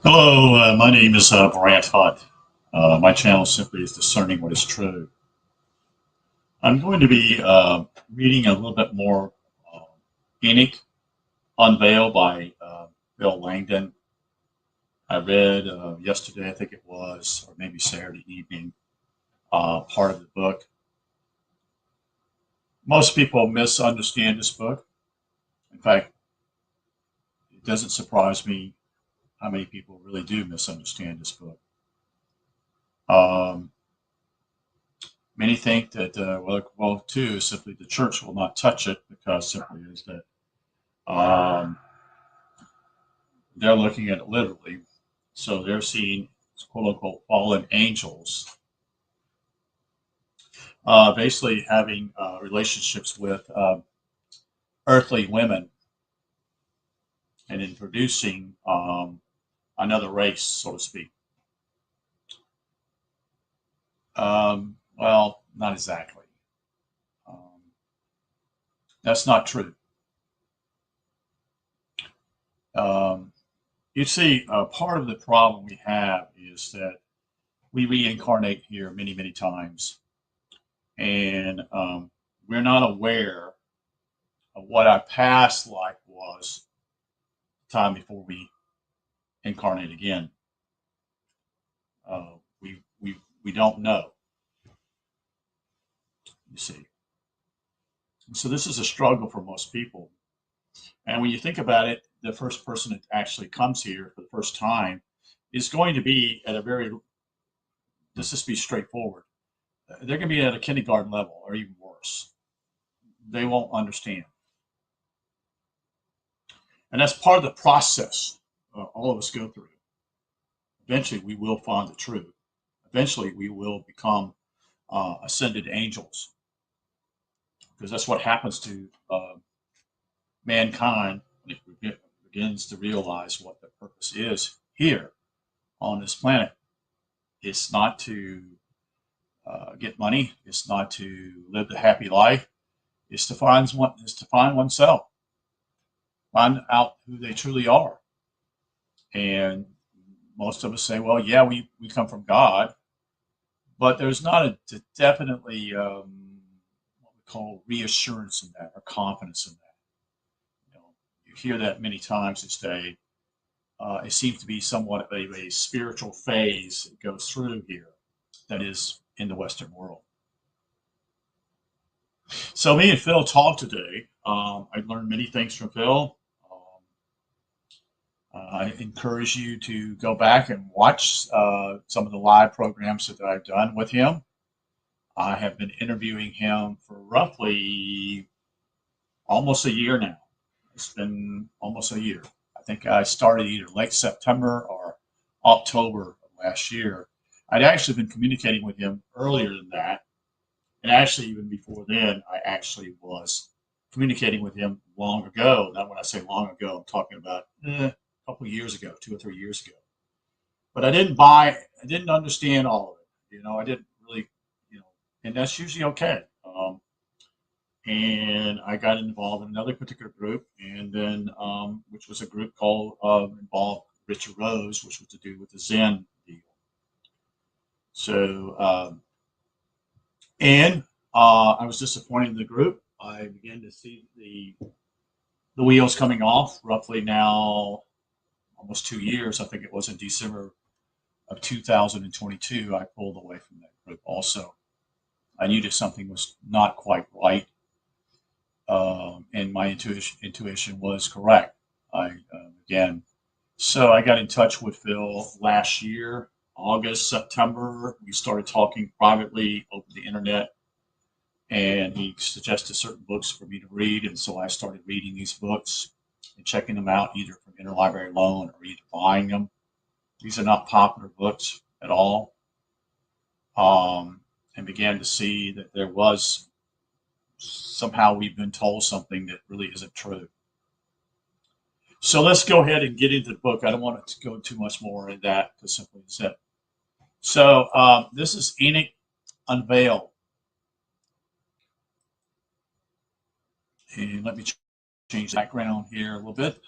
Hello, my name is Brant Hutt. My channel simply is Discerning What is True. I'm going to be reading a little bit more uh, Enoch, Unveiled by Phil Langdon. I read yesterday, I think it was, or maybe Saturday evening, part of the book. Most people misunderstand this book. In fact, it doesn't surprise me how many people really do misunderstand this book. Um, Many think that, too, simply the church will not touch it because simply is that um, they're looking at it literally. So they're seeing quote unquote fallen angels basically having relationships with earthly women and introducing another race, so to speak. Well, not exactly. Um, that's not true. Um, you see, part of the problem we have is that we reincarnate here many, many times, and we're not aware of what our past life was the time before we incarnate again. We don't know, you see. So this is a struggle for most people. And when you think about it, the first person that actually comes here for the first time is going to be at a very, let's just be straightforward. They're going to be at a kindergarten level or even worse. They won't understand. And that's part of the process all of us go through. Eventually, we will find the truth. Eventually, we will become ascended angels because that's what happens to mankind when it begins to realize what the purpose is here on this planet. It's not to get money. It's not to live the happy life. It's to find one. Is to find oneself, find out who they truly are. And most of us say, "Well, yeah, we come from God," but there's not a definitely what we call reassurance in that or confidence in that. You know, you hear that many times this day. It seems to be somewhat of a spiritual phase that goes through here that is in the Western world. So me and Phil talked today. I learned many things from Phil. I encourage you to go back and watch some of the live programs that I've done with him. I have been interviewing him for roughly almost a year now. It's been almost a year. I think I started either late September or October of last year. I'd actually been communicating with him earlier than that. And actually, even before then, I actually was communicating with him long ago. Now, when I say long ago, I'm talking about a couple of years ago, 2 or 3 years ago. But I didn't understand all of it. I didn't really, and that's usually okay. And I got involved in another particular group, and then which was a group called involved Richard Rose, which was to do with the Zen deal. So, and I was disappointed in the group. I began to see the wheels coming off. Roughly now, almost 2 years. I think it was in December of 2022. I pulled away from that group. Also, I knew that something was not quite right, and my intuition was correct. Again, so I got in touch with Phil last year, August, September. We started talking privately over the internet, and he suggested certain books for me to read, and so I started reading these books and checking them out either from interlibrary loan or either buying them. These are not popular books at all, and began to see that there was somehow we've been told something that really isn't true. So let's go ahead and get into the book. I don't want to go too much more in that because simply it's it. So this is Enoch Unveiled. And let me change the background here a little bit.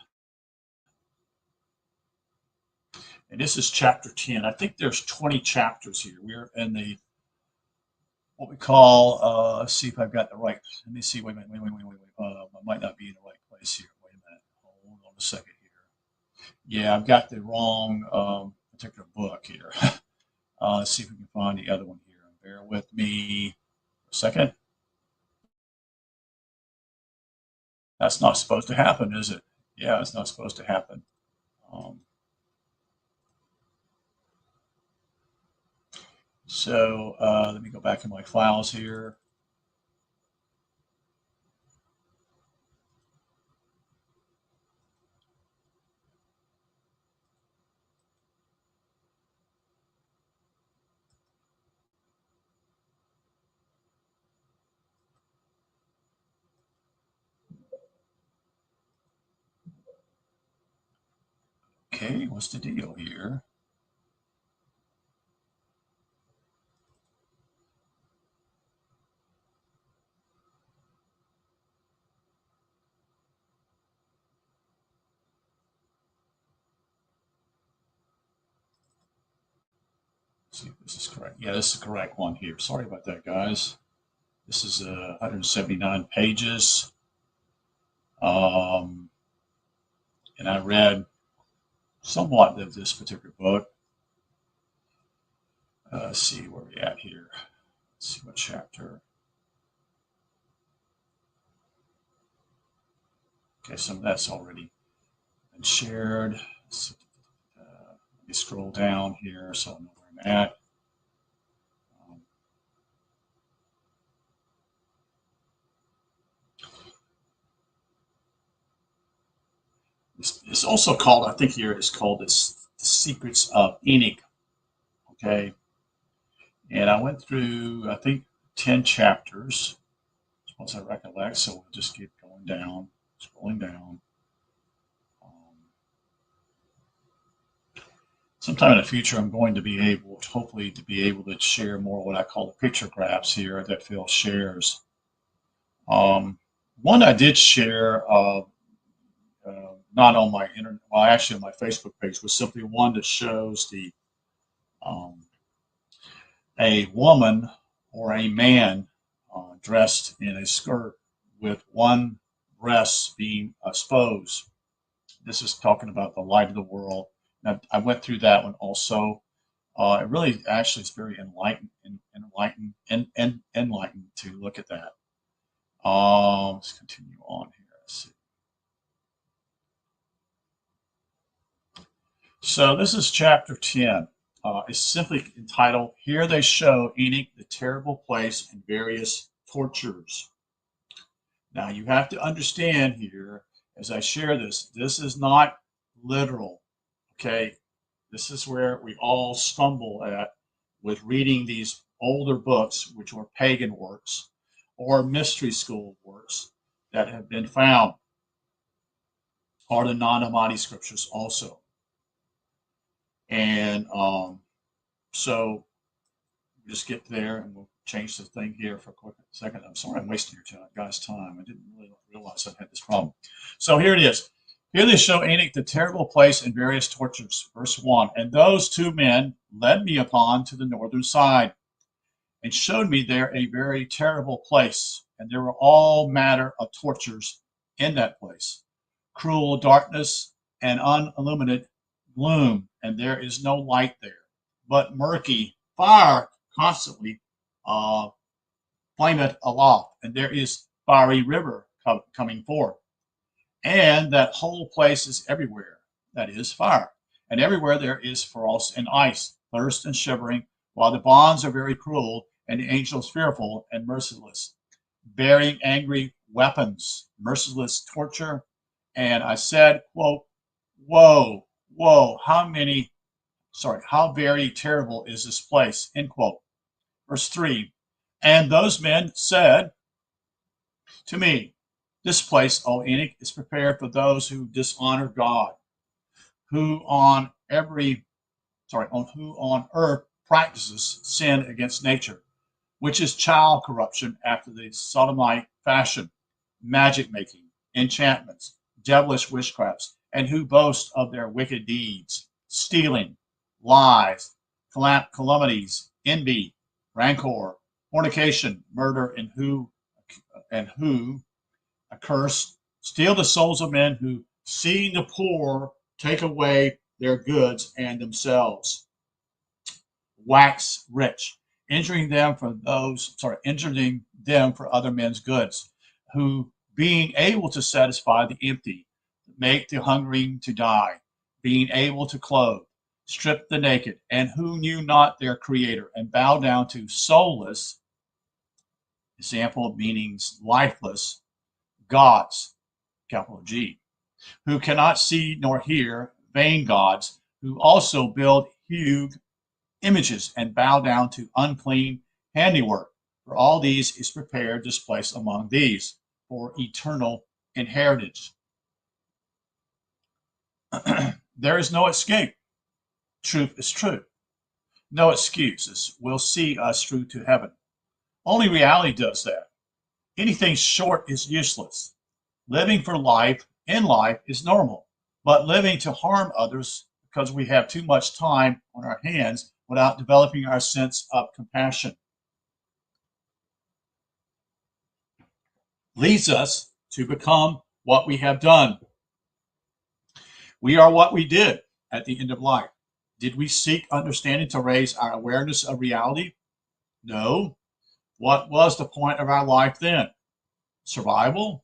And this is chapter 10. I think there's 20 chapters here. We're in the what we call, let's see if I've got the right, let me see, wait a minute, wait. I might not be in the right place here. Wait a minute, hold on a second here. Yeah, I've got the wrong particular book here. Let's see if we can find the other one here. Bear with me for a second. That's not supposed to happen, is it? Yeah, it's not supposed to happen. So let me go back in my files here. Okay, what's the deal here? Let's see if this is correct. Yeah, this is the correct one here. Sorry about that, guys. This is 179 pages. And I read somewhat of this particular book. Let's see where we're at here. Let's see what chapter. Okay, some of that's already been shared. Let me scroll down here so I know where I'm at. It's also called, I think here it's called The Secrets of Enoch. Okay. And I went through, I think, 10 chapters, as far as I recollect. So we'll just keep going down, scrolling down. Sometime in the future, I'm going to be able, hopefully, to be able to share more what I call the picture graphs here that Phil shares. One I did share, not on my internet, well, actually on my Facebook page, was simply one that shows the a woman or a man dressed in a skirt with one breast being exposed. This is talking about the light of the world. And I went through that one also. It really actually is very enlightened to look at that. Let's continue on here. Let's see. So this is chapter 10. It's simply entitled, Here They Show Enoch the Terrible Place and Various Tortures. Now you have to understand here, as I share this, this is not literal, okay? This is where we all stumble at with reading these older books, which were pagan works or mystery school works that have been found, or the non-Amadi scriptures also. And so just get there and we'll change the thing here for a quick second. I'm sorry I'm wasting your guys' time. I didn't really realize I had this problem. So here it is. Here they show Enoch the terrible place and various tortures. Verse 1. And those two men led me upon to the northern side and showed me there a very terrible place. And there were all manner of tortures in that place. Cruel darkness and unilluminated gloom, and there is no light there, but murky fire constantly flameth aloft, and there is fiery river coming forth. And that whole place is everywhere, that is fire. And everywhere there is frost and ice, thirst and shivering, while the bonds are very cruel, and the angels fearful and merciless, bearing angry weapons, merciless torture. And I said, quote, woe, woe, how very terrible is this place, end quote. Verse 3, and those men said to me, this place, O Enoch, is prepared for those who dishonor God, who on earth practices sin against nature, which is child corruption after the sodomite fashion, magic making, enchantments, devilish witchcrafts, and who boast of their wicked deeds, stealing, lies, calumnies, envy, rancor, fornication, murder, and who accursed, steal the souls of men who, seeing the poor, take away their goods and themselves wax rich, injuring them for other men's goods, who, being able to satisfy the empty, make the hungering to die, being able to clothe, strip the naked, and who knew not their Creator, and bow down to soulless, example meanings lifeless, gods, capital G, who cannot see nor hear, vain gods, who also build huge images and bow down to unclean handiwork. For all these is prepared this place among these for eternal inheritance. There is no escape. Truth is true. No excuses will see us through to heaven. Only reality does that. Anything short is useless. Living for life in life is normal, but living to harm others because we have too much time on our hands without developing our sense of compassion leads us to become what we have done. We are what we did at the end of life. Did we seek understanding to raise our awareness of reality? No. What was the point of our life then? Survival?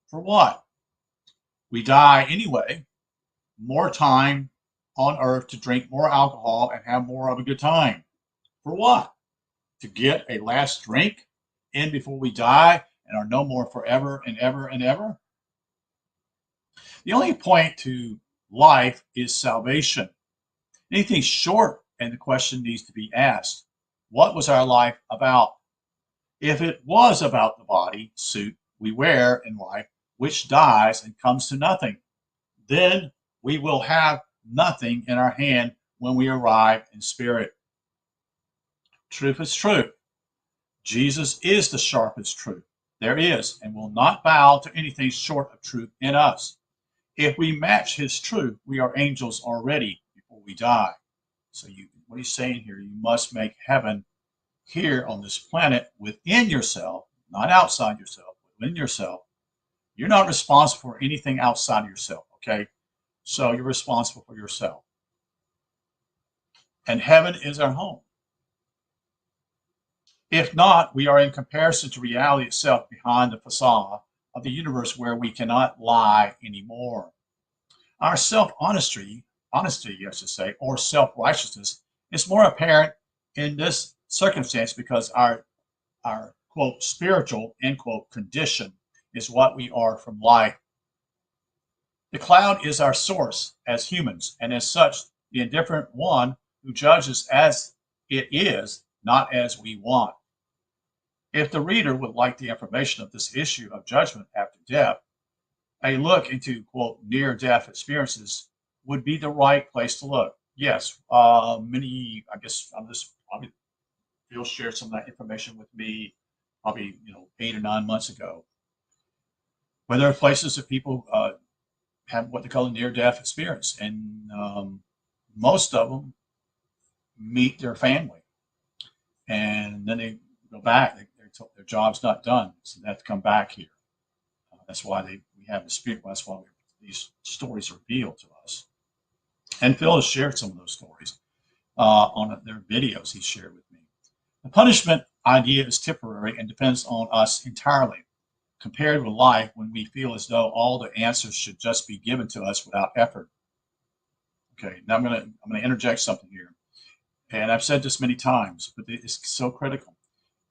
For what? We die anyway. More time on earth to drink more alcohol and have more of a good time. For what? To get a last drink in before we die and are no more forever and ever and ever? The only point to life is salvation. Anything short, and the question needs to be asked, what was our life about? If it was about the body suit we wear in life, which dies and comes to nothing, then we will have nothing in our hand when we arrive in spirit. Truth is truth. Jesus is the sharpest truth there is and will not bow to anything short of truth in us. If we match his truth, we are angels already before we die. So what he's saying here, you must make heaven here on this planet within yourself, not outside yourself, within yourself. You're not responsible for anything outside of yourself, okay? So you're responsible for yourself. And heaven is our home. If not, we are in comparison to reality itself behind the facade of the universe where we cannot lie anymore. Our self-honesty, I should say, or self-righteousness is more apparent in this circumstance because our quote, spiritual, end quote, condition is what we are from life. The cloud is our source as humans, and as such, the indifferent one who judges as it is, not as we want. If the reader would like the information of this issue of judgment after death, a look into, quote, near-death experiences would be the right place to look. Yes, probably Phil shared some of that information with me probably 8 or 9 months ago. Where there are places that people have what they call a near-death experience, and most of them meet their family, and then they go back. Their job's not done, so they have to come back here. That's why we have the spirit. That's why these stories are revealed to us. And Phil has shared some of those stories on their videos he shared with me. The punishment idea is temporary and depends on us entirely, compared with life when we feel as though all the answers should just be given to us without effort. Okay, now I'm gonna interject something here, and I've said this many times, but it's so critical.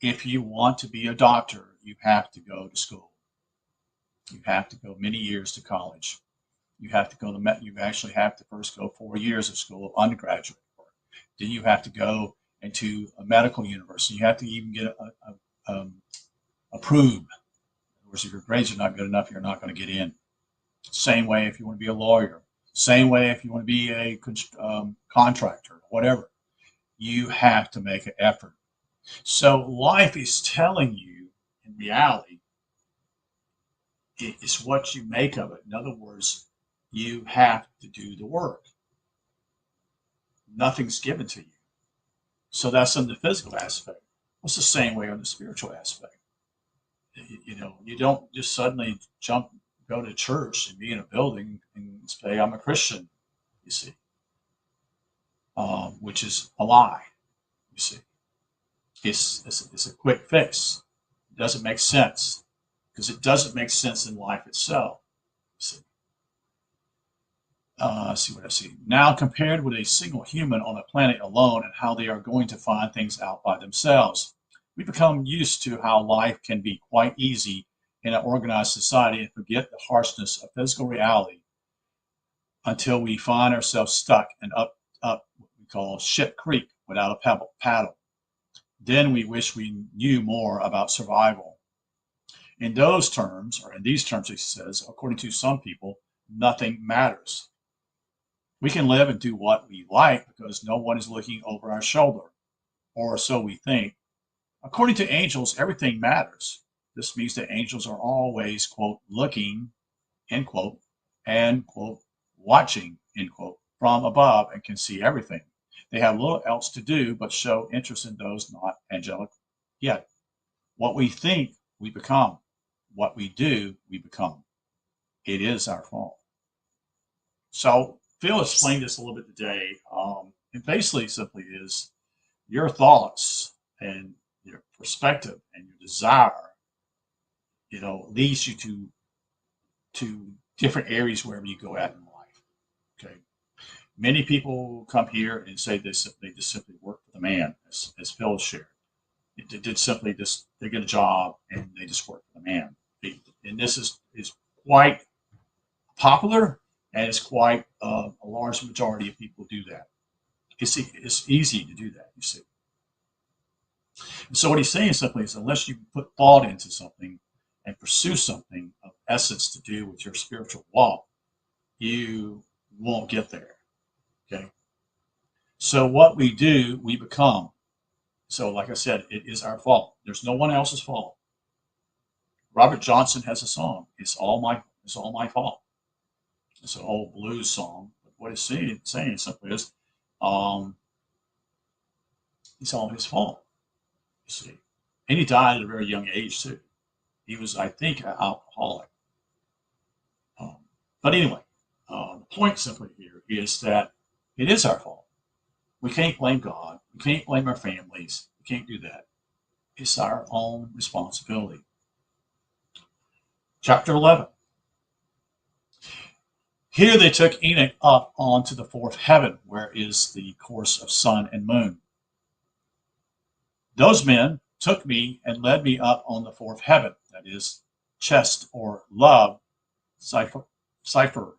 If you want to be a doctor, you have to go to school. You have to go many years to college. You have to go you actually have to first go 4 years of school of undergraduate work. Then you have to go into a medical university. You have to even get approved. In other words, if your grades are not good enough, you're not going to get in. Same way if you want to be a lawyer. Same way if you want to be a contractor, whatever. You have to make an effort. So life is telling you, in reality, it's what you make of it. In other words, you have to do the work. nothing's given to you. So that's in the physical aspect. It's the same way on the spiritual aspect. You don't just suddenly go to church and be in a building and say, I'm a Christian, you see, which is a lie, you see. It's a quick fix. It doesn't make sense because it doesn't make sense in life itself. You see. Let's see what I see. Now compared with a single human on a planet alone and how they are going to find things out by themselves. We become used to how life can be quite easy in an organized society and forget the harshness of physical reality until we find ourselves stuck and up what we call Ship Creek without a paddle. Then we wish we knew more about survival. In those terms, or in these terms, he says, according to some people, nothing matters. We can live and do what we like because no one is looking over our shoulder, or so we think. According to angels, everything matters. This means that angels are always, quote, looking, end quote, and, quote, watching, end quote, from above and can see everything. They have little else to do but show interest in those not angelic yet. What we think, we become. What we do, we become. It is our fault. So Phil explained this a little bit today. It basically simply is your thoughts and your perspective and your desire, leads you to different areas wherever you go at in life. Okay. Many people come here and say they just simply work for the man, as Phil shared. They did simply just they get a job and they just work for the man. And this is quite popular, and it's quite a large majority of people do that. It's easy to do that, you see. And so what he's saying simply is unless you put thought into something and pursue something of essence to do with your spiritual walk, you won't get there. Okay. So what we do, we become. So like I said, it is our fault. There's no one else's fault. Robert Johnson has a song. It's all my fault. It's an old blues song. But what it's saying simply is, um, it's all his fault. You see, and he died at a very young age too. He was, I think, an alcoholic. Um, but anyway, the point simply here is that it is our fault. We can't blame God. We can't blame our families. We can't do that. It's our own responsibility. Chapter 11. Here they took Enoch up onto the fourth heaven, where is the course of sun and moon. Those men took me and led me up on the fourth heaven, that is, chest or love, cipher, Sefirot,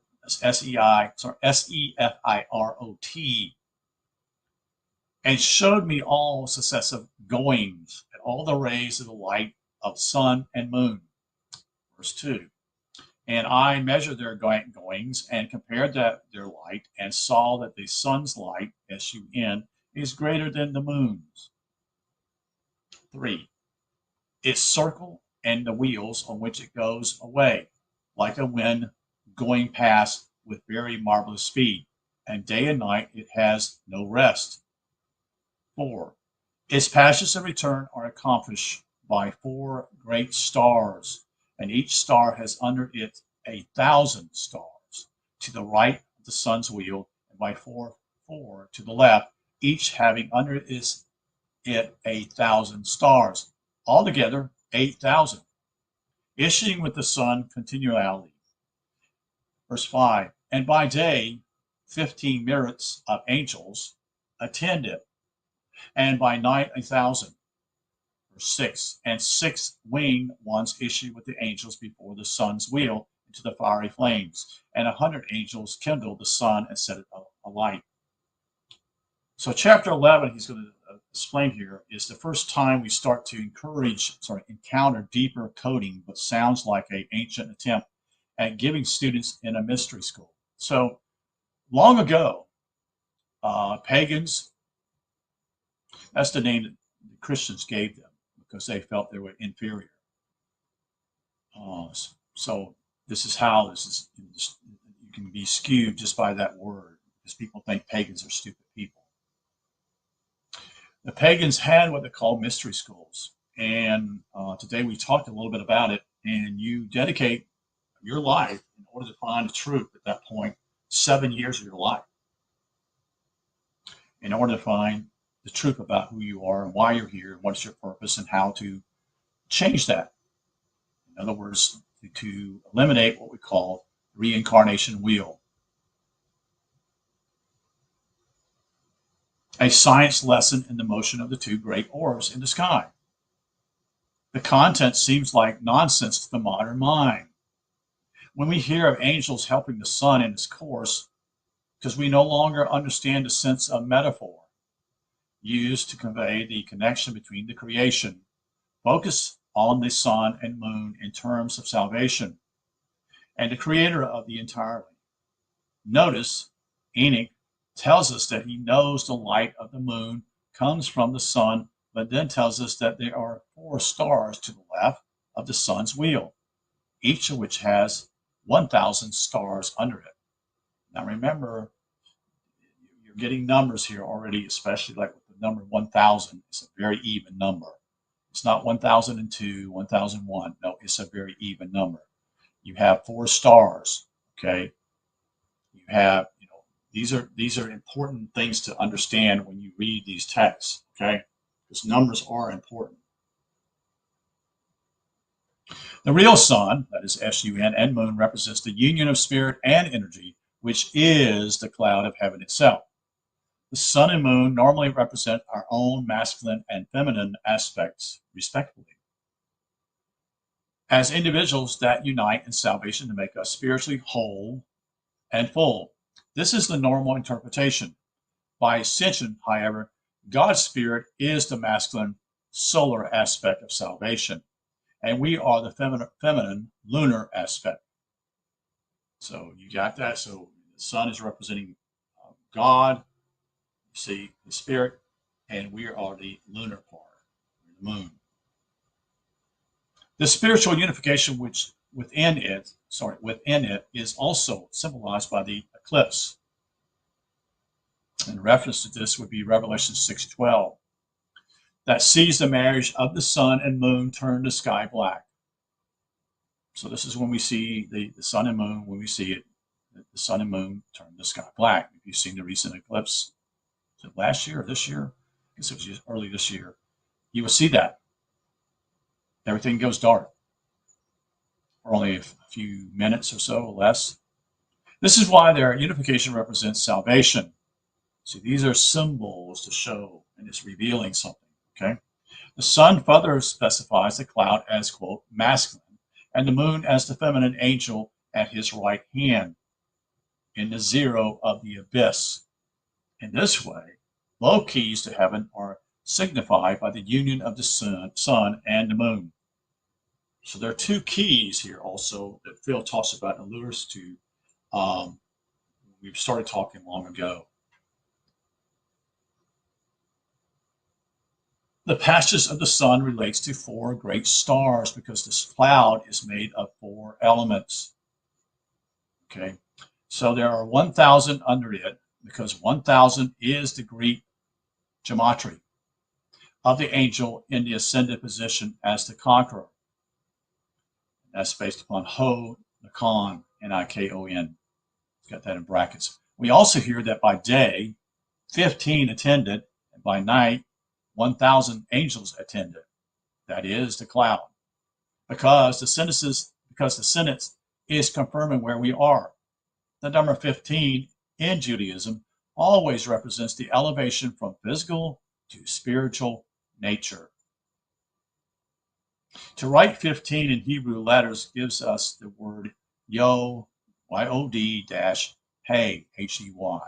and showed me all successive goings and all the rays of the light of sun and moon. Verse 2. And I measured their goings and compared their light and saw that the sun's light, sun, is greater than the moon's. 3. Its circle and the wheels on which it goes away, like a wind going past with very marvelous speed, and day and night it has no rest. 4. Its passage and return are accomplished by 4 great stars, and each star has under it 1,000 stars to the right of the sun's wheel, and by four to the left, each having under it 1,000 stars. Altogether, 8,000, issuing with the sun continually. Verse 5. And by day, 15 myriads of angels attend it, and by night 1,000. Verse 6. And 6 winged ones issue with the angels before the sun's wheel into the fiery flames, and 100 angels kindle the sun and set it alight. So chapter 11, he's going to explain here, is the first time we start to encounter deeper coding, but sounds like an ancient attempt at giving students in a mystery school. So long ago, pagans, that's the name that the Christians gave them because they felt they were inferior. So this is how you can be skewed just by that word, because people think pagans are stupid people. The pagans had what they call mystery schools. And today we talked a little bit about it. And you dedicate your life in order to find the truth at that point, 7 years of your life, in order to find the truth about who you are and why you're here and what's your purpose and how to change that. In other words, to eliminate what we call reincarnation wheel. A science lesson in the motion of the two great orbs in the sky. The content seems like nonsense to the modern mind. When we hear of angels helping the sun in its course, because we no longer understand the sense of metaphor used to convey the connection between the creation, focus on the sun and moon in terms of salvation, and the creator of the entirety. Notice, Enoch tells us that he knows the light of the moon comes from the sun, but then tells us that there are 4 stars to the left of the sun's wheel, each of which has 1,000 stars under it. Now remember, you're getting numbers here already, especially like with the number 1,000. It's a very even number. It's not 1,002, 1,001. No, it's a very even number. You have 4 stars, okay? You have, these are important things to understand when you read these texts, okay? Because numbers are important. The real sun, that is S-U-N, and moon represents the union of spirit and energy, which is the cloud of heaven itself. The sun and moon normally represent our own masculine and feminine aspects, respectively, as individuals that unite in salvation to make us spiritually whole and full. This is the normal interpretation. By extension, however, God's spirit is the masculine solar aspect of salvation, and we are the feminine lunar aspect. So you got that. So the sun is representing God, you see the spirit, and we are the lunar part, the moon. The spiritual unification which within it is also symbolized by the eclipse. And reference to this would be Revelation 6:12, that sees the marriage of the sun and moon turn the sky black. So this is when we see the sun and moon, when we see it, the sun and moon turn the sky black. If you've seen the recent eclipse, was it last year or this year? I guess it was just early this year. You will see that. Everything goes dark for only a few minutes or so, or less. This is why their unification represents salvation. See, these are symbols to show, and it's revealing something, okay? The sun further specifies the cloud as, quote, masculine, and the moon as the feminine angel at his right hand, in the zero of the abyss. In this way, both keys to heaven are signified by the union of the sun and the moon. So there are 2 keys here also that Phil talks about and alludes to. We've started talking long ago. The passage of the sun relates to 4 great stars because this cloud is made of 4 elements. Okay, so there are 1,000 under it because 1,000 is the Greek gematria of the angel in the ascended position as the conqueror. That's based upon Ho, Nikon, Nikon. Got that in brackets. We also hear that by day, 15 attended, and by night, 1,000 angels attended. That is the cloud. Because the sentence is confirming where we are. The number 15 in Judaism always represents the elevation from physical to spiritual nature. To write 15 in Hebrew letters gives us the word Yod, Y-O-D dash Hey, H-E-Y.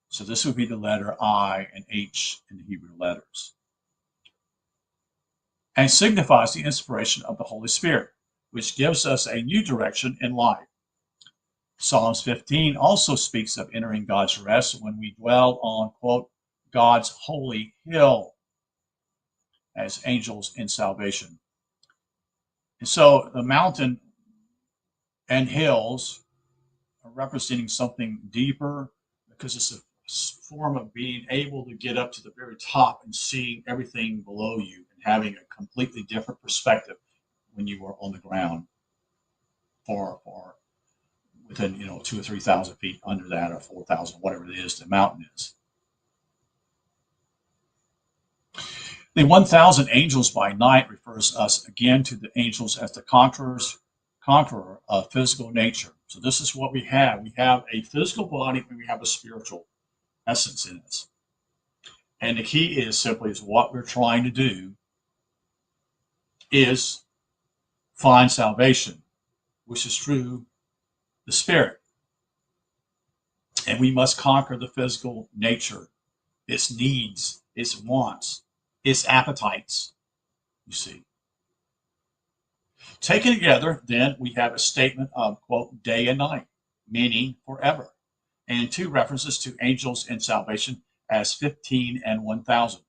So this would be the letter I and H in the Hebrew letters. And signifies the inspiration of the Holy Spirit, which gives us a new direction in life. Psalms 15 also speaks of entering God's rest when we dwell on, quote, God's holy hill as angels in salvation. And so the mountain and hills are representing something deeper because it's a form of being able to get up to the very top and seeing everything below you and having a completely different perspective when you were on the ground far within 2 or 3,000 feet under that, or 4,000, whatever it is the mountain is. The 1,000 angels by night refers us again to the angels as the conqueror of physical nature. So this is what we have. We have a physical body and we have a spiritual essence in us. And the key is simply is what we're trying to do is find salvation, which is through the spirit. And we must conquer the physical nature, its needs, its wants, its appetites, you see. Taken together, then, we have a statement of, quote, day and night, meaning forever, and 2 references to angels and salvation as 15 and 1,000.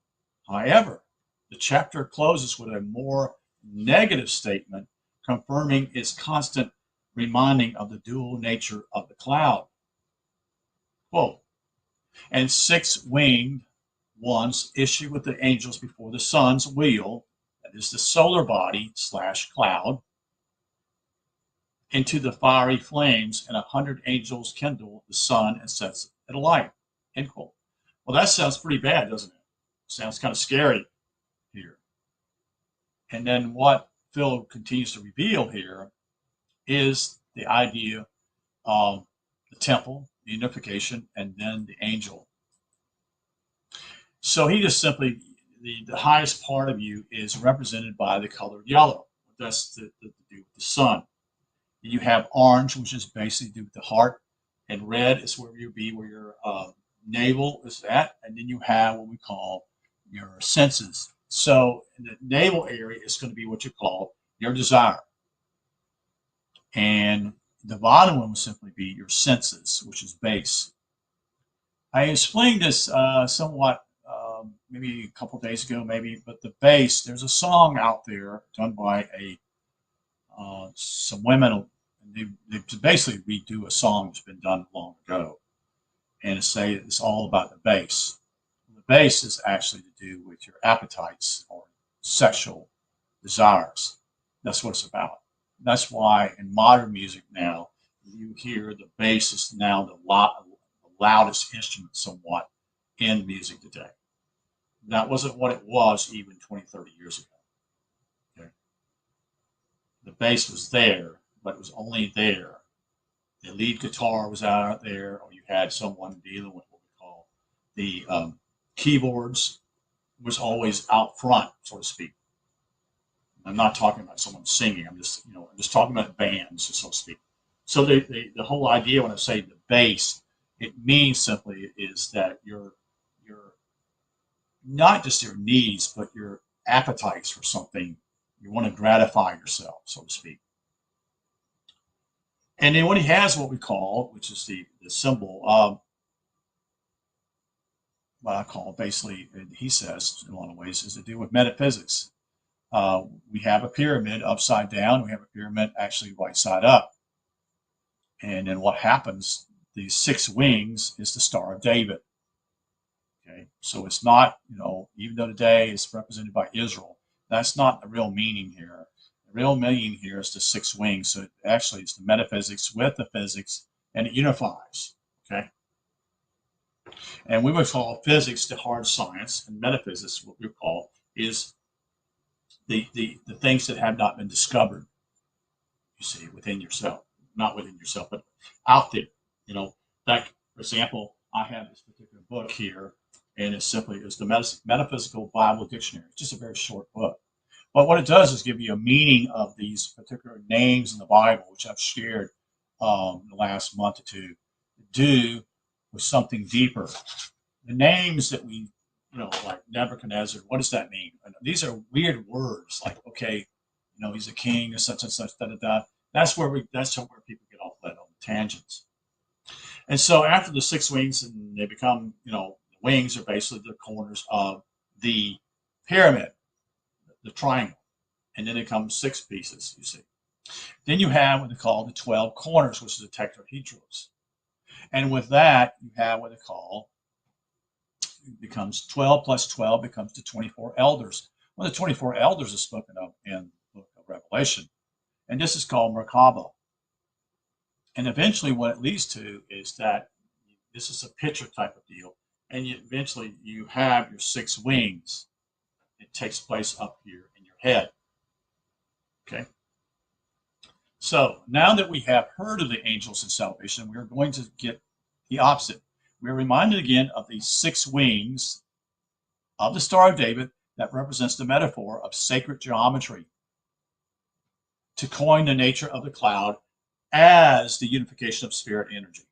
However, the chapter closes with a more negative statement, confirming its constant reminding of the dual nature of the cloud. Quote, and 6-winged ones issue with the angels before the sun's wheel, that is the solar body / cloud, into the fiery flames, and 100 angels kindle the sun and sets it alight. End quote. Well, that sounds pretty bad, doesn't it? Sounds kind of scary here. And then what Phil continues to reveal here is the idea of the temple, the unification, and then the angel. So he just simply, the highest part of you is represented by the color yellow. That's to do with the sun. You have orange, which is basically to do with the heart, and red is where you be, where your navel is at, and then you have what we call your senses. So the navel area is going to be what you call your desire. And the bottom one will simply be your senses, which is base. I explained this somewhat maybe a couple days ago, but the base, there's a song out there done by some women. They basically redo a song that's been done long ago, and it's all about the base. The base is actually to do with your appetites or sexual desires. That's what it's about. That's why in modern music now, you hear the bass is now the loudest instrument somewhat in music today. That wasn't what it was even 20, 30 years ago. Okay? The bass was there, but it was only there. The lead guitar was out there, or you had someone dealing with what we call the keyboards was always out front, so to speak. I'm not talking about someone singing. I'm just talking about bands, so to speak. So the whole idea when I say the bass, it means simply is that your not just your needs, but your appetites for something. You want to gratify yourself, so to speak. And then when he has what we call, which is the symbol of what I call basically, he says in a lot of ways, is to do with metaphysics. We have a pyramid upside down. We have a pyramid actually right side up. And then what happens, these 6 wings is the Star of David. Okay, so it's not, even though today is represented by Israel, that's not the real meaning here. The real meaning here is the 6 wings. So actually it's the metaphysics with the physics, and it unifies. Okay. And we would call physics the hard science, and metaphysics, what we call, is the things that have not been discovered, you see, within yourself. Not within yourself, but out there. Like, for example, I have this particular book here, and it's the Metaphysical Bible Dictionary. It's just a very short book. But what it does is give you a meaning of these particular names in the Bible, which I've shared the last month or two, to do with something deeper. The names that we, like Nebuchadnezzar, what does that mean? And these are weird words, like, okay, he's a king, or such and such, da da da. That's where people get off led on tangents. And so after the 6 wings, and they become, the wings are basically the corners of the pyramid, the triangle. And then it comes 6 pieces, you see. Then you have what they call the 12 corners, which is the tetrahedros. And with that, you have what they call becomes 12 plus 12 becomes the 24 elders. Well, the 24 elders is spoken of in the book of Revelation. And this is called Merkabah. And eventually what it leads to is that this is a picture type of deal. And eventually you have your 6 wings. It takes place up here in your head. Okay. So now that we have heard of the angels in salvation, we are going to get the opposite. We're reminded again of the 6 wings of the Star of David that represents the metaphor of sacred geometry to coin the nature of the cloud as the unification of spirit energy.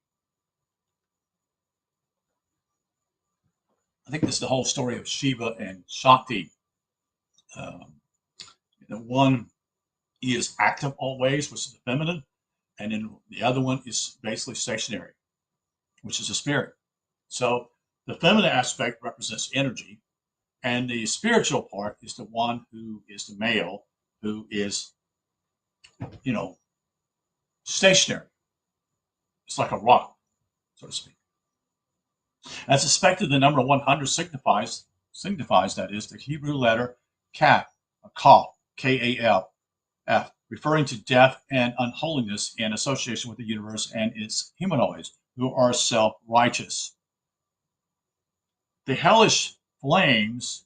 I think this is the whole story of Shiva and Shakti. The one is active always, which is the feminine, and then the other one is basically stationary, which is the spirit. So the feminine aspect represents energy, and the spiritual part is the one who is the male, who is, stationary. It's like a rock, so to speak. As expected, the number 100 signifies that is the Hebrew letter Kaf, K-A-F, referring to death and unholiness in association with the universe and its humanoids, who are self-righteous. The hellish flames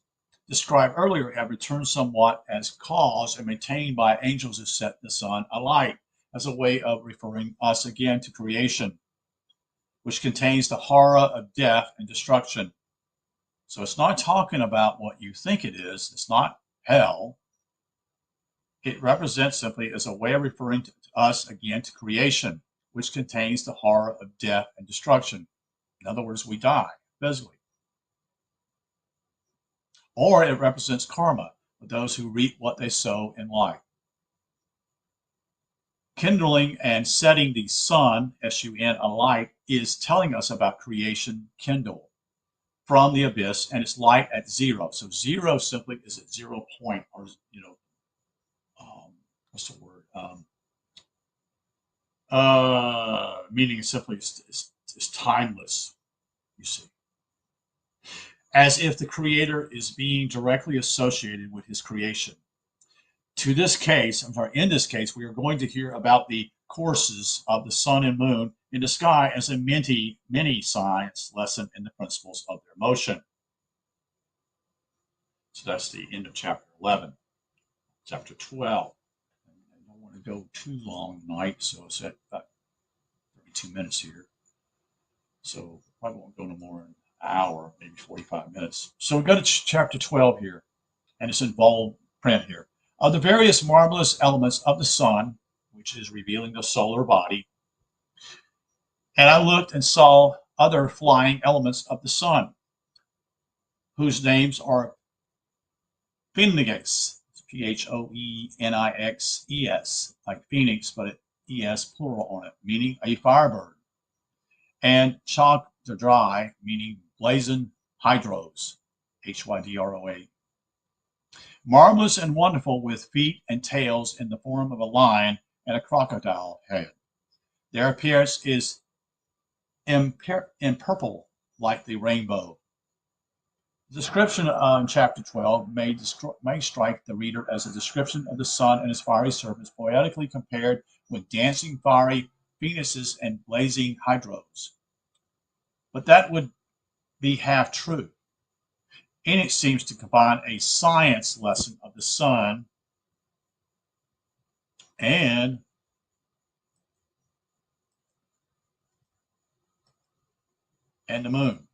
described earlier have returned somewhat as caused and maintained by angels who set the sun alight, as a way of referring us again to creation, which contains the horror of death and destruction. So it's not talking about what you think it is. It's not hell. It represents simply as a way of referring to us again to creation, which contains the horror of death and destruction. In other words, we die physically. Or it represents karma, for those who reap what they sow in life. Kindling and setting the sun, S-U-N, alight, is telling us about creation kindled from the abyss, and it's light at 0. So 0 simply is at 0 point, or, what's the word? Meaning simply is timeless, you see. As if the creator is being directly associated with his creation. In this case, we are going to hear about the courses of the sun and moon in the sky as a mini science lesson in the principles of their motion. So that's the end of chapter 11. Chapter 12. I don't want to go too long tonight, so it's at about 32 minutes here. So probably won't go no more than an hour, maybe 45 minutes. So we go to chapter 12 here, and it's in bold print here. Of the various marvelous elements of the sun, which is revealing the solar body, and I looked and saw other flying elements of the sun, whose names are Phoenix, P-H-O-E-N-I-X-E-S, like Phoenix, but E-S plural on it, meaning a firebird, and Hydra, meaning blazing hydros, H-Y-D-R-O-A. Marvelous and wonderful, with feet and tails in the form of a lion and a crocodile head. Their appearance is in purple, like the rainbow. The description in chapter 12 may strike the reader as a description of the sun and his fiery serpents, poetically compared with dancing fiery phoenixes and blazing hydros. But that would be half true. Enoch seems to combine a science lesson of the sun and the moon,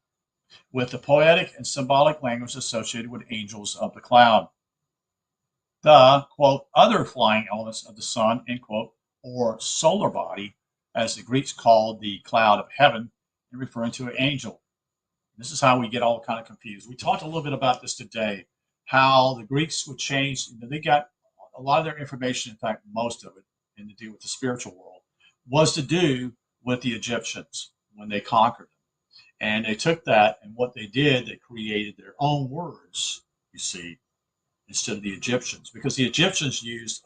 with the poetic and symbolic language associated with angels of the cloud. The, quote, other flying elements of the sun, end quote, or solar body, as the Greeks called the cloud of heaven, and referring to an angel. This is how we get all kind of confused. We talked a little bit about this today, how the Greeks would change. They got a lot of their information, in fact, most of it, in to do with the spiritual world, was to do with the Egyptians when they conquered them. And they took that, and what they did, they created their own words, you see, instead of the Egyptians, because the Egyptians used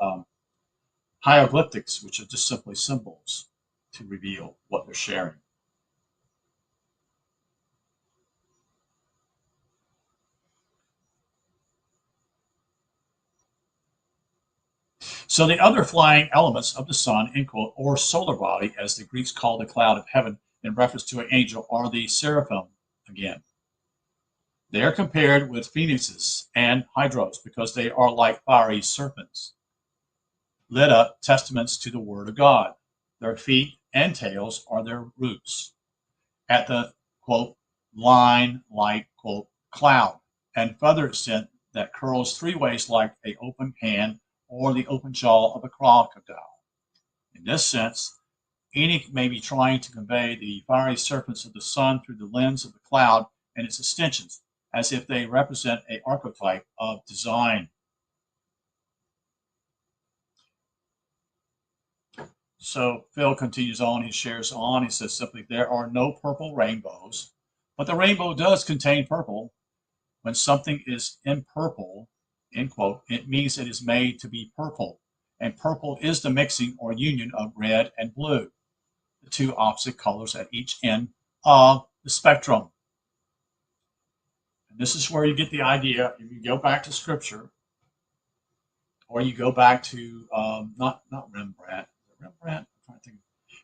hieroglyphics, which are just simply symbols to reveal what they're sharing. So the other flying elements of the sun, end quote, or solar body, as the Greeks call the cloud of heaven in reference to an angel, are the seraphim again. They are compared with phoenixes and hydros because they are like fiery serpents, lit up testaments to the word of God. Their feet and tails are their roots. At the, quote, line like, quote, cloud, and further extent that curls three ways like a open hand or the open jaw of a crocodile. In this sense, Enoch may be trying to convey the fiery serpents of the sun through the lens of the cloud and its extensions, as if they represent an archetype of design. So Phil continues on, he shares on, he says simply, there are no purple rainbows, but the rainbow does contain purple. When something is in purple, end quote, it means it is made to be purple. And purple is the mixing or union of red and blue, the two opposite colors at each end of the spectrum. And this is where you get the idea. If you go back to scripture, or you go back to not Rembrandt. Rembrandt. I'm trying to think.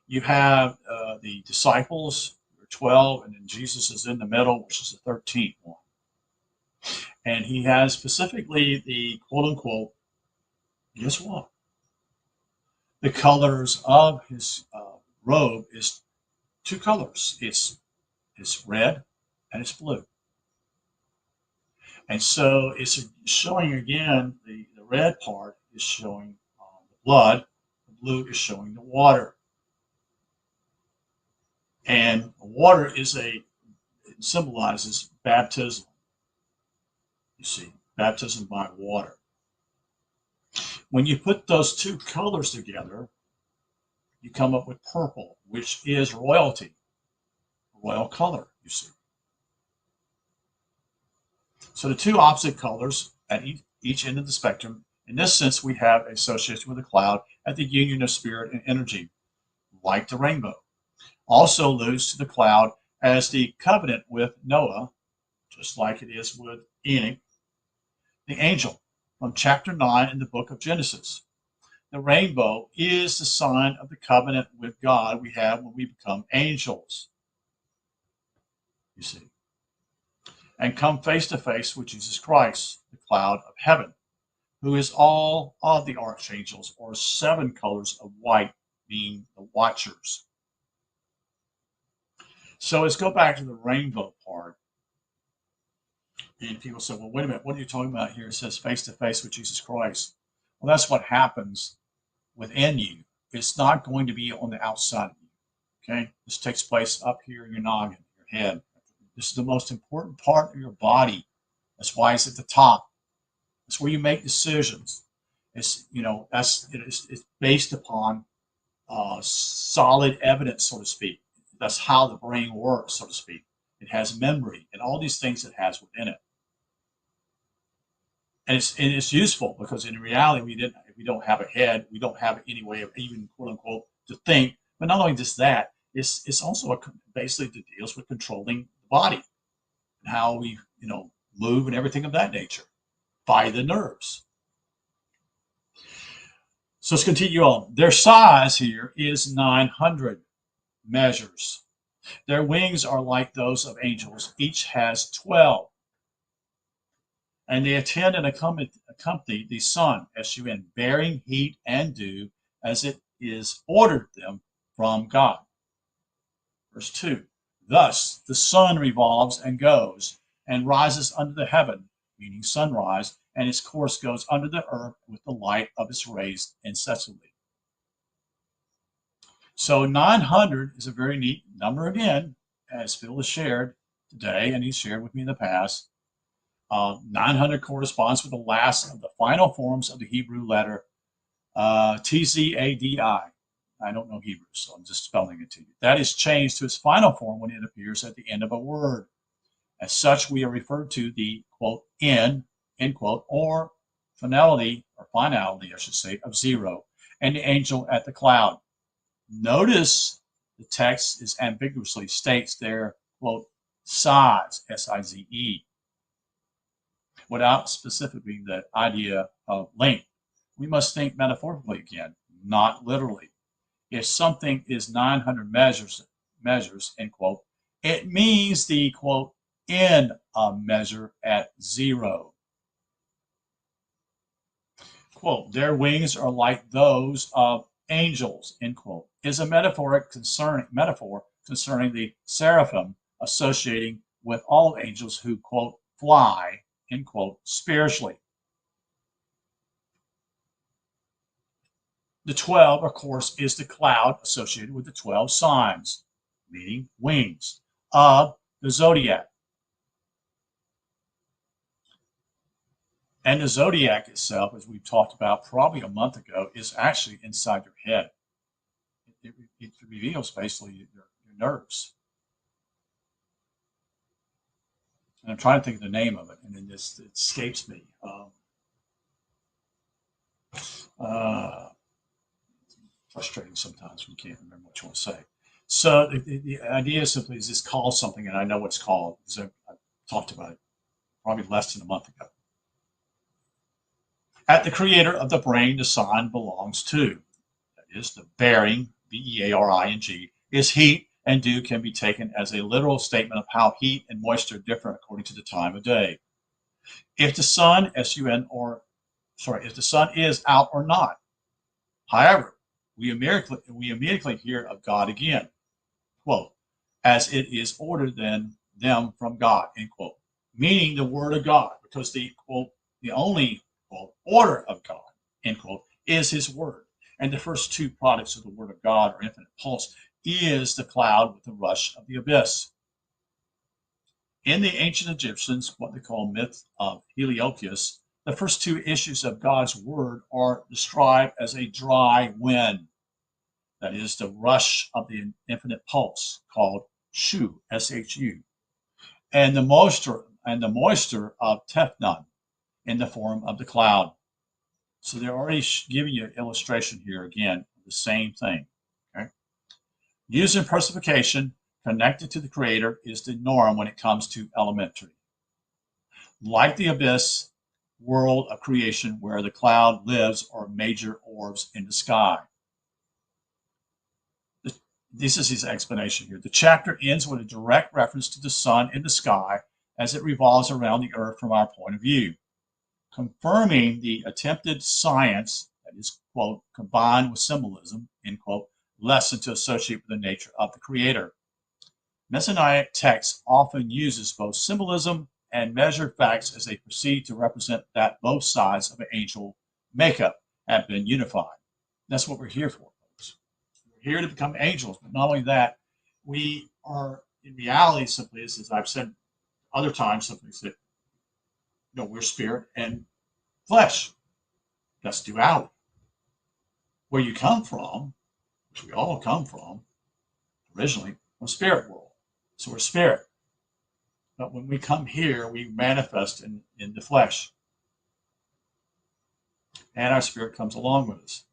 You have the disciples, 12, and then Jesus is in the middle, which is the 13th one. And he has specifically the quote unquote, guess what? The colors of his robe is two colors. It's red and it's blue. And so it's showing again, the red part is showing the blood, the blue is showing the water. And water it symbolizes baptism. You see, baptism by water. When you put those two colors together, you come up with purple, which is royalty, royal color, you see. So the two opposite colors at each end of the spectrum, in this sense, we have association with the cloud at the union of spirit and energy, like the rainbow. Also alludes to the cloud as the covenant with Noah, just like it is with Enoch, the angel, from chapter 9 in the book of Genesis. The rainbow is the sign of the covenant with God we have when we become angels, you see, and come face to face with Jesus Christ, the cloud of heaven, who is all of the archangels, or seven colors of white, being the watchers. So let's go back to the rainbow part. And people say, well, wait a minute, what are you talking about here? It says face to face with Jesus Christ. Well, that's what happens within you. It's not going to be on the outside of you. Okay? This takes place up here in your noggin, your head. This is the most important part of your body. That's why it's at the top. It's where you make decisions. It's, it's based upon solid evidence, so to speak. That's how the brain works, so to speak. It has memory and all these things it has within it. And it's useful because in reality, we don't have a head, we don't have any way of even quote unquote to think. But not only just that, it's also basically it deals with controlling the body and how we move and everything of that nature by the nerves. So let's continue on. Their size here is 900 measures. Their wings are like those of angels. Each has 12. And they attend and accompany the sun, S-U-N, bearing heat and dew as it is ordered them from God. Verse 2, thus the sun revolves and goes and rises under the heaven, meaning sunrise, and its course goes under the earth with the light of its rays incessantly. So 900 is a very neat number again, as Phil has shared today, and he's shared with me in the past. 900 corresponds with the last of the final forms of the Hebrew letter Tzadi. I don't know Hebrew, so I'm just spelling it to you. That is changed to its final form when it appears at the end of a word. As such, we are referred to the, quote, end quote, or finality, I should say, of zero, and the angel at the cloud. Notice the text is ambiguously states their, quote, size, S-I-Z-E, without specifying the idea of length, we must think metaphorically again, not literally. If something is 900 measures, end quote, it means the, quote, end of measure at 0. Quote, their wings are like those of angels, end quote, is a metaphor concerning the seraphim associating with all angels who, quote, fly, end quote, spiritually. The 12, of course, is the cloud associated with the 12 signs, meaning wings, of the zodiac. And the zodiac itself, as we've talked about probably a month ago, is actually inside your head. It reveals basically your nerves. And I'm trying to think of the name of it, and then it escapes me. Frustrating sometimes when you can't remember what you want to say. So the idea simply is this call something, and I know what it's called because I talked about it probably less than a month ago. At the creator of the brain, the sign belongs to. That is, the bearing, B-E-A-R-I-N-G, is heat, and dew can be taken as a literal statement of how heat and moisture differ according to the time of day. If the sun, if the sun is out or not. However, we immediately hear of God again, quote, as it is ordered then them from God, end quote, meaning the word of God, because the, quote, the only, quote, order of God, end quote, is his word. And the first two products of the word of God, or infinite pulse, is the cloud with the rush of the abyss. In the ancient Egyptians, what they call myth of Heliopolis, the first two issues of God's word are described as a dry wind. That is the rush of the infinite pulse, called Shu, S-H-U, and the moisture of Tefnun in the form of the cloud. So they're already giving you an illustration here again of the same thing. Okay? Using personification connected to the creator is the norm when it comes to elementary. Like the abyss world of creation where the cloud lives or major orbs in the sky. This is his explanation here. The chapter ends with a direct reference to the sun in the sky as it revolves around the earth from our point of view, confirming the attempted science that is, quote, combined with symbolism, end quote, lesson to associate with the nature of the creator. Messianic text often uses both symbolism and measured facts as they proceed to represent that both sides of an angel makeup have been unified. That's what we're here for, folks. We're here to become angels, but not only that, we are in reality simply, as I've said other times, simply that we're spirit and flesh. That's duality. Where you come from, which we all come from originally, from spirit world. So we're spirit. But when we come here, we manifest in the flesh. And our spirit comes along with us.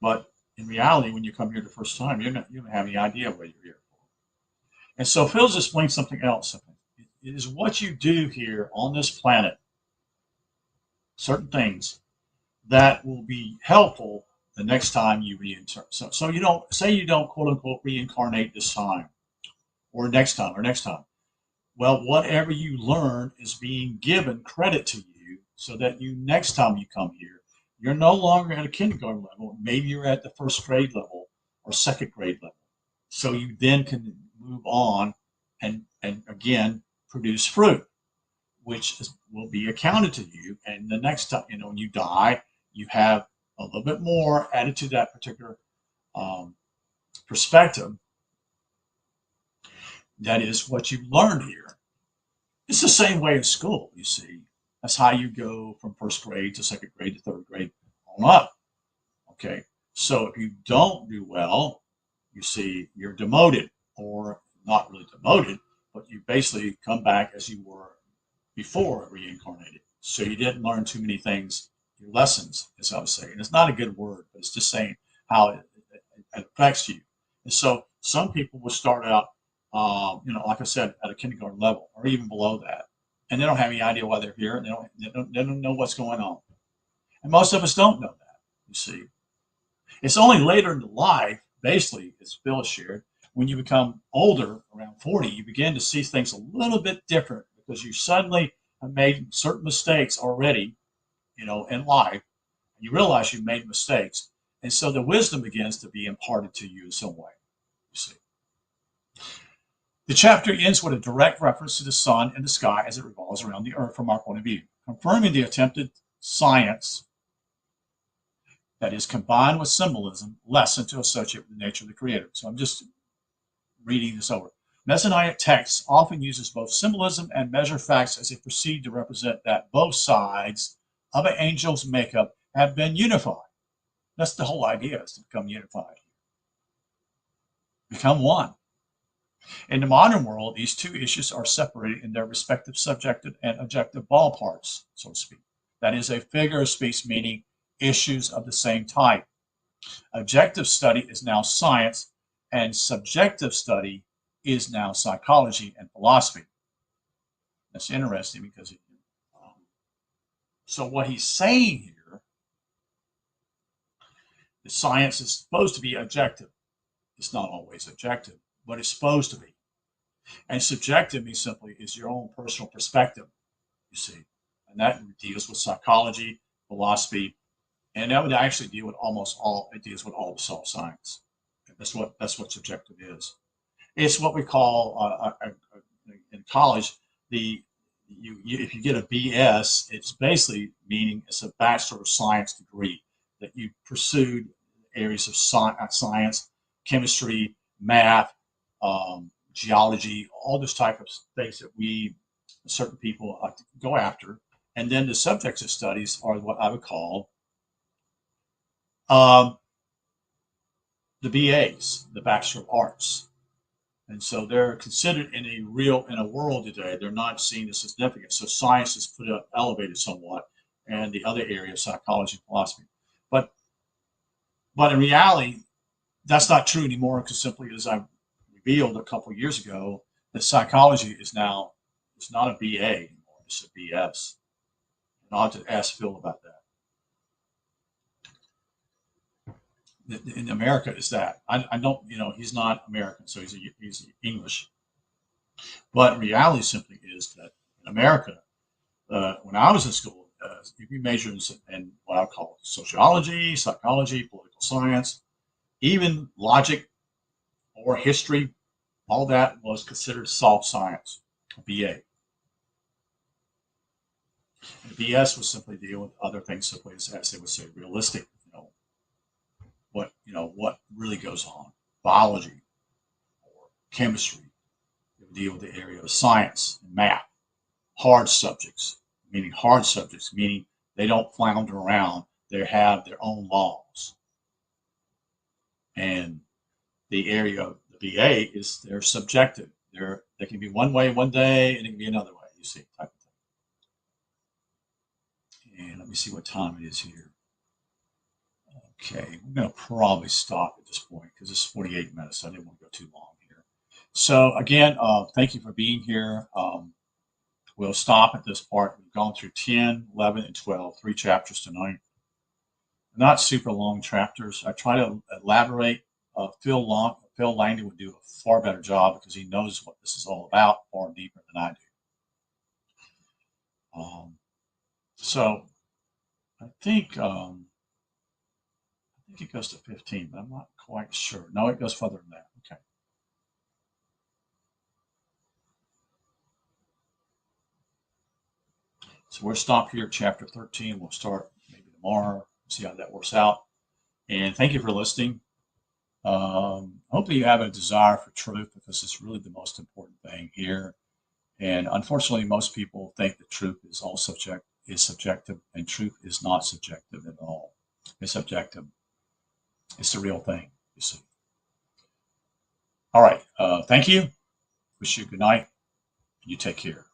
But in reality, when you come here the first time, you don't have any idea what you're here for. And so Phil's explained something else. It is what you do here on this planet, certain things, that will be helpful the next time you reincarnate. So you don't, say you don't, quote unquote, reincarnate this time, or next time, Well, whatever you learn is being given credit to you so that you, next time you come here, you're no longer at a kindergarten level. Maybe you're at the first grade level or second grade level. So you then can move on and again produce fruit, which will be accounted to you. And the next time, when you die, you have a little bit more added to that particular perspective. That is what you learned here. It's the same way in school, you see. That's how you go from first grade to second grade to third grade on up. Okay, so if you don't do well, you see, you're demoted, or not really demoted, but you basically come back as you were before reincarnated. So you didn't learn too many things, your lessons, as I was saying. It's not a good word, but it's just saying how it affects you. And so some people will start out, like I said, at a kindergarten level or even below that. and they don't have any idea why they're here, and they don't know what's going on. And most of us don't know that, you see. It's only later in life, basically, as Phil shared, when you become older, around 40, you begin to see things a little bit different because you suddenly have made certain mistakes already, in life. You realize you've made mistakes. And so the wisdom begins to be imparted to you in some way, you see. The chapter ends with a direct reference to the sun and the sky as it revolves around the earth from our point of view, confirming the attempted science that is combined with symbolism lesson to associate with the nature of the Creator. So I'm just reading this over. Messianic texts often uses both symbolism and measure facts as they proceed to represent that both sides of an angel's makeup have been unified. That's the whole idea, is to become unified. Become one. In the modern world, these two issues are separated in their respective subjective and objective ballparks, so to speak. That is a figure of speech, meaning issues of the same type. Objective study is now science, and subjective study is now psychology and philosophy. That's interesting because so what he's saying here, the science is supposed to be objective. It's not always objective, but it's supposed to be. And subjective means simply is your own personal perspective, you see. And that deals with psychology, philosophy, and that would actually deal with almost all, it deals with all the soft science. That's what subjective is. It's what we call in college, if you get a BS, it's basically meaning it's a Bachelor of Science degree that you pursued areas of science, chemistry, math, geology, all this type of things that certain people go after. And then the subjects of studies are what I would call the BAs, the Bachelor of Arts. And so they're considered in a world today, they're not seen as significant. So science is elevated somewhat, and the other area, psychology and philosophy. But in reality, that's not true anymore, because simply as I revealed a couple of years ago, that psychology is now, it's not a BA anymore, it's a BS. And I'll have to ask Phil about that. In America is that. I don't, he's not American, so he's English. But reality simply is that in America, when I was in school, if you major in what I call sociology, psychology, political science, even logic or history, all that was considered soft science, a BA. And BS was simply deal with other things, simply as they would say, realistic. What really goes on, biology or chemistry. They would deal with the area of science and math, hard subjects, meaning they don't flounder around. They have their own laws. And the area of the BA is they're subjective. They can be one way one day and it can be another way, you see, type of thing. And let me see what time it is here. Okay, we're going to probably stop at this point because it's 48 minutes. So I didn't want to go too long here. So again, thank you for being here. We'll stop at this part. We've gone through 10, 11, and 12, 3 chapters tonight. Not super long chapters. I try to elaborate. Phil Langdon would do a far better job because he knows what this is all about far deeper than I do. So I think it goes to 15, but I'm not quite sure. No, it goes further than that. Okay. So we'll stop here at chapter 13. We'll start maybe tomorrow, see how that works out. And thank you for listening. Hopefully you have a desire for truth, because it's really the most important thing here. And unfortunately, most people think that truth is subjective, and truth is not subjective at all. It's objective. It's the real thing, you see. All right. Thank you. Wish you good night. You take care.